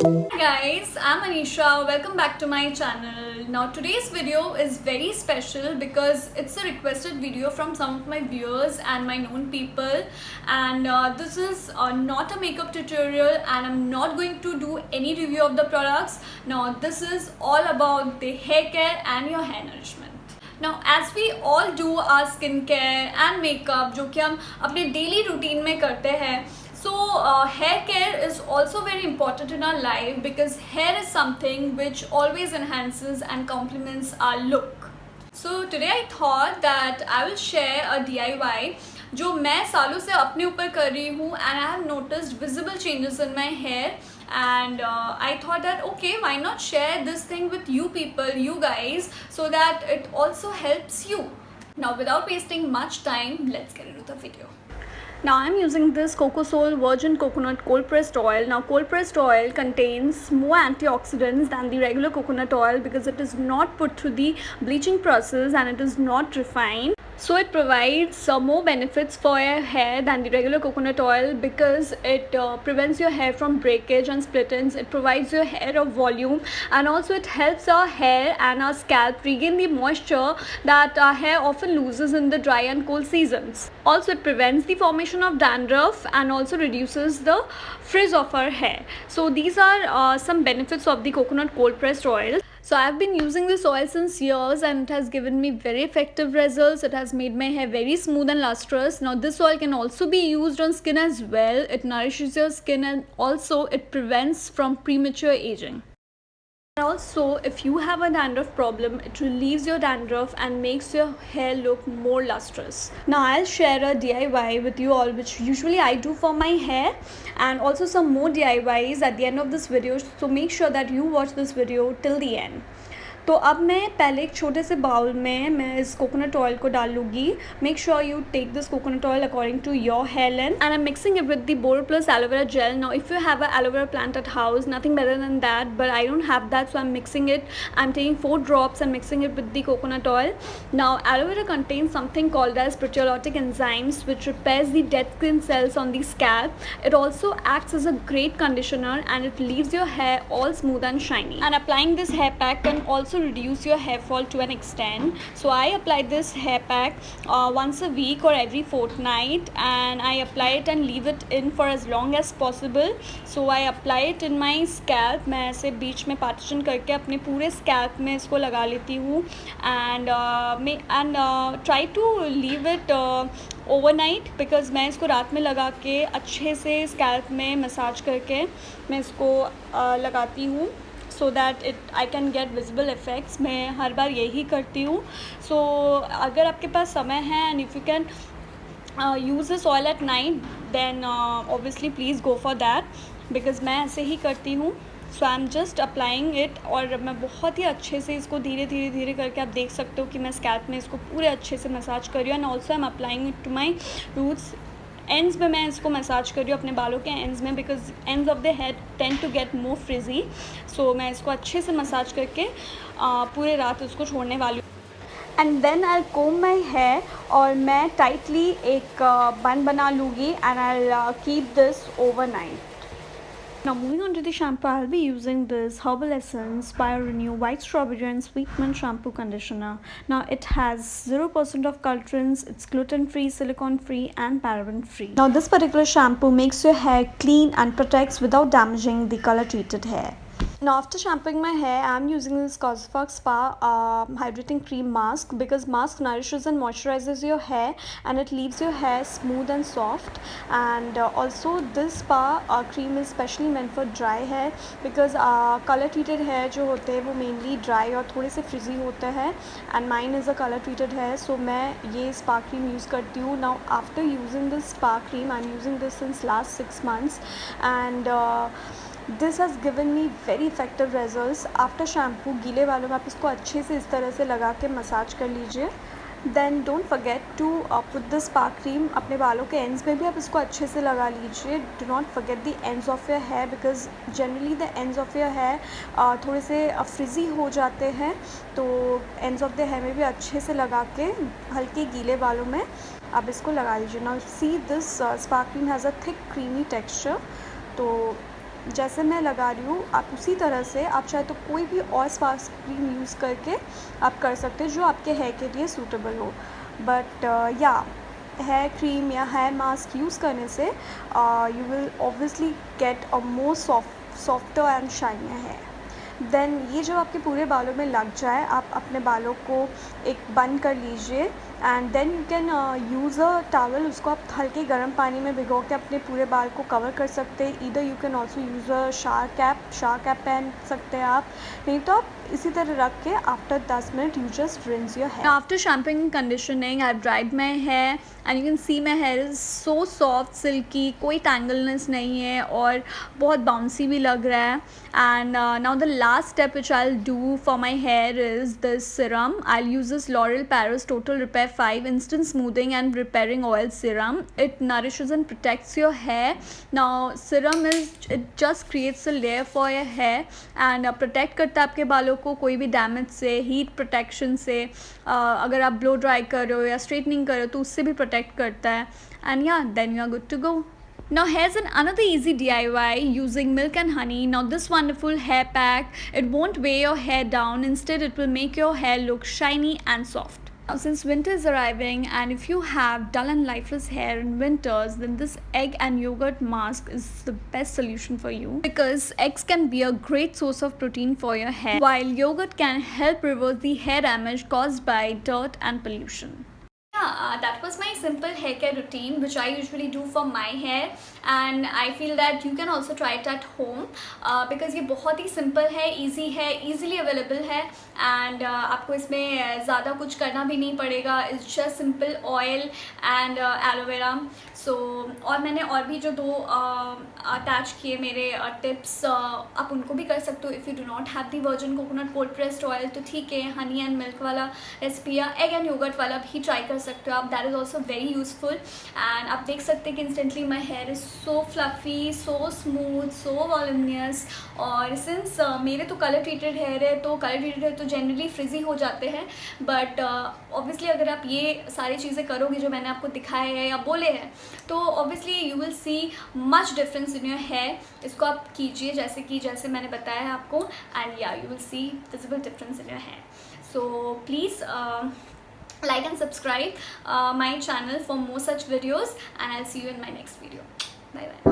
Guys, I'm Anisha. Welcome back to my channel. Now today's video is very special because it's a requested video from some of my viewers and my known people, and this is not a makeup tutorial and I'm not going to do any review of the products. Now this is all about the hair care and your hair nourishment. Now as we all do our skincare and makeup जो कि हम अपने daily routine में करते हैं, so hair care is also very important in our life because hair is something which always enhances and complements our look. So today I thought that I will share a DIY जो मैं सालों से अपने ऊपर कर रही हूँ and I have noticed visible changes in my hair, and I thought that okay, why not share this thing with you people, you guys, so that it also helps you. Now without wasting much time, let's get into the video. Now I'm using this Cocosol Virgin Coconut Cold Pressed Oil. Now cold pressed oil contains more antioxidants than the regular coconut oil because it is not put through the bleaching process and it is not refined. So it provides some more benefits for your hair than the regular coconut oil because it prevents your hair from breakage and split ends. It provides your hair a volume, and also it helps our hair and our scalp regain the moisture that our hair often loses in the dry and cold seasons. Also it prevents the formation of dandruff and also reduces the frizz of our hair. So these are some benefits of the coconut cold pressed oil. So I've been using this oil since years and it has given me very effective results. It has made my hair very smooth and lustrous. Now this oil can also be used on skin as well. It nourishes your skin and also it prevents from premature aging. Also, if you have a dandruff problem, it relieves your dandruff and makes your hair look more lustrous. Now I'll share a DIY with you all, which usually I do for my hair, and also some more DIYs at the end of this video, so make sure that you watch this video till the end. तो अब मैं पहले एक छोटे से bowl में मैं इस कोकोनट ऑयल को डाल लूँगी. Make sure you take this coconut oil according to your hair length, and I am mixing it with the Boroplus aloe vera gel. Now if you have a aloe vera plant at house, nothing better than that, but I don't have that, so I am mixing it. I am taking 4 drops and mixing it with the coconut oil. Now aloe vera contains something called as proteolytic enzymes which repairs the dead skin cells on the scalp. It also acts as a great conditioner and it leaves your hair all smooth and shiny. And applying this hair pack can also reduce your hair fall to an extent. So I apply this hair pack once a week or every fortnight, and I apply it and leave it in for as long as possible. So I apply it in my scalp. मैं ऐसे बीच में partition करके अपने पूरे scalp में इसको लगा लेती हूँ, and try to leave it overnight because मैं इसको रात में लगा के अच्छे से स्कैल्प में मसाज करके मैं इसको लगाती हूँ, so that I can get visible effects. मैं हर बार यही करती हूँ. सो अगर आपके पास समय है and if you can use this oil at night, then obviously please go for that because मैं ऐसे ही करती हूँ. So I am just applying it, और मैं बहुत ही अच्छे से इसको धीरे धीरे धीरे करके आप देख सकते हो कि मैं स्कैल्प में इसको पूरे अच्छे से मसाज कर रही हूँ. And also I am applying it to my roots. Ends में मैं इसको मसाज कर रही हूँ अपने बालों के एंड्स में because ends of the head tend to get more frizzy. So मैं इसको अच्छे से मसाज करके पूरे रात उसको छोड़ने वाली हूँ. And then I comb my hair, और मैं टाइटली एक बन बना लूँगी and I keep this overnight. Now moving on to the shampoo, I'll be using this Herbal Essence Bio Renew White Strawberry and Sweet Mint Shampoo Conditioner. Now it has 0% of colorants, it's gluten free, silicone free and paraben free. Now this particular shampoo makes your hair clean and protects without damaging the color treated hair. Now after shampooing my hair, I am using this Cosfox Spa hydrating cream mask because mask nourishes and moisturizes your hair and it leaves your hair smooth and soft. And also this spa cream is specially meant for dry hair because color treated hair जो होते हैं वो mainly dry और थोड़े से frizzy होते हैं, and mine is a color treated hair, so मैं ये spa cream use करती हूँ. Now after using this spa cream, I am using this since last 6 months, and this has given me very effective results. After shampoo गीले बालों में आप इसको अच्छे से इस तरह से लगा के मसाज कर लीजिए. Then don't forget to put this spa cream अपने बालों के एंड्स में भी आप इसको अच्छे से लगा लीजिए. Do not forget the ends of your hair because generally the ends of your hair थोड़े से फ्रिजी हो जाते हैं, तो एंड्स ऑफ द हेयर में भी अच्छे से लगा के हल्के गीले बालों में आप इसको लगा लीजिए. Now see this spa cream has a thick creamy texture. तो जैसे मैं लगा रही हूँ आप उसी तरह से आप चाहे तो कोई भी और स्पार्क क्रीम यूज़ करके आप कर सकते हैं जो आपके हेयर के लिए सूटेबल हो। बट या हेयर क्रीम या हेयर मास्क यूज़ करने से you will obviously get a more softer and shinier hair. Then ये जब आपके पूरे बालों में लग जाए आप अपने बालों को एक बंद कर लीजिए and then you can use a towel, उसको आप हल्के गर्म पानी में भिगो के अपने पूरे बाल को कवर कर सकते हैं। Either you can also use a shower cap पहन सकते हैं आप, नहीं तो आप इसी तरह रख के after 10 minute you just rinse your hair. Now after shampooing and conditioning, I've dried my hair and you can see my hair is so soft, silky, कोई tangleness नहीं है और बहुत bouncy भी लग रहा है। And now the last step which I'll do for my hair is this serum. I'll use this L'Oreal Paris Total Repair 5 Instant Smoothing and Repairing Oil Serum. It nourishes and protects your hair. Now serum it just creates a layer for your hair and protect करता है आपके बालों को कोई भी damage से, heat protection से, अगर आप ब्लो ड्राई कर रहे हो या स्ट्रेटनिंग कर रहे हो तो उससे भी प्रोटेक्ट करता है। एंड या then you are good to go. Now here's another easy DIY using milk and honey. Now this wonderful hair pack, it won't weigh your hair down, instead it will make your hair look shiny and soft. Now since winter is arriving and if you have dull and lifeless hair in winters, then this egg and yogurt mask is the best solution for you, because eggs can be a great source of protein for your hair, while yogurt can help reverse the hair damage caused by dirt and pollution. Yeah, that was my simple hair care routine which I usually do for my hair, and I feel that you can also try it at home because ये बहुत ही simple है, easy है, easily available है, and आपको इसमें ज़्यादा कुछ करना भी नहीं पड़ेगा। It's just simple oil and aloe vera. So और मैंने और भी जो दो अटैच किए मेरे टिप्स, आप उनको भी कर सकते हो। If you do not have the virgin coconut cold pressed oil तो ठीक है, हनी एंड मिल्क वाला रेसिपी या एग एंड योगर्ट वाला भी ट्राई कर सकते हो आप। That is also very useful and आप देख सकते हैं कि instantly my hair is so fluffy, so smooth, so voluminous. और सिंस मेरे तो कलर ट्रीटेड हेयर है तो कलर ट्रीटेड हेयर तो जनरली फ्रिजी हो जाते हैं, बट ऑब्वियसली अगर आप ये सारी चीज़ें करोगे जो मैंने आपको दिखाए हैं या बोले हैं तो obviously you will see much difference in your hair. इसको आप कीजिए जैसे मैंने बताया है आपको, एंड या you will see visible difference in your hair. So please like and subscribe my channel for more such videos, and I'll see you in my next video. Bye bye.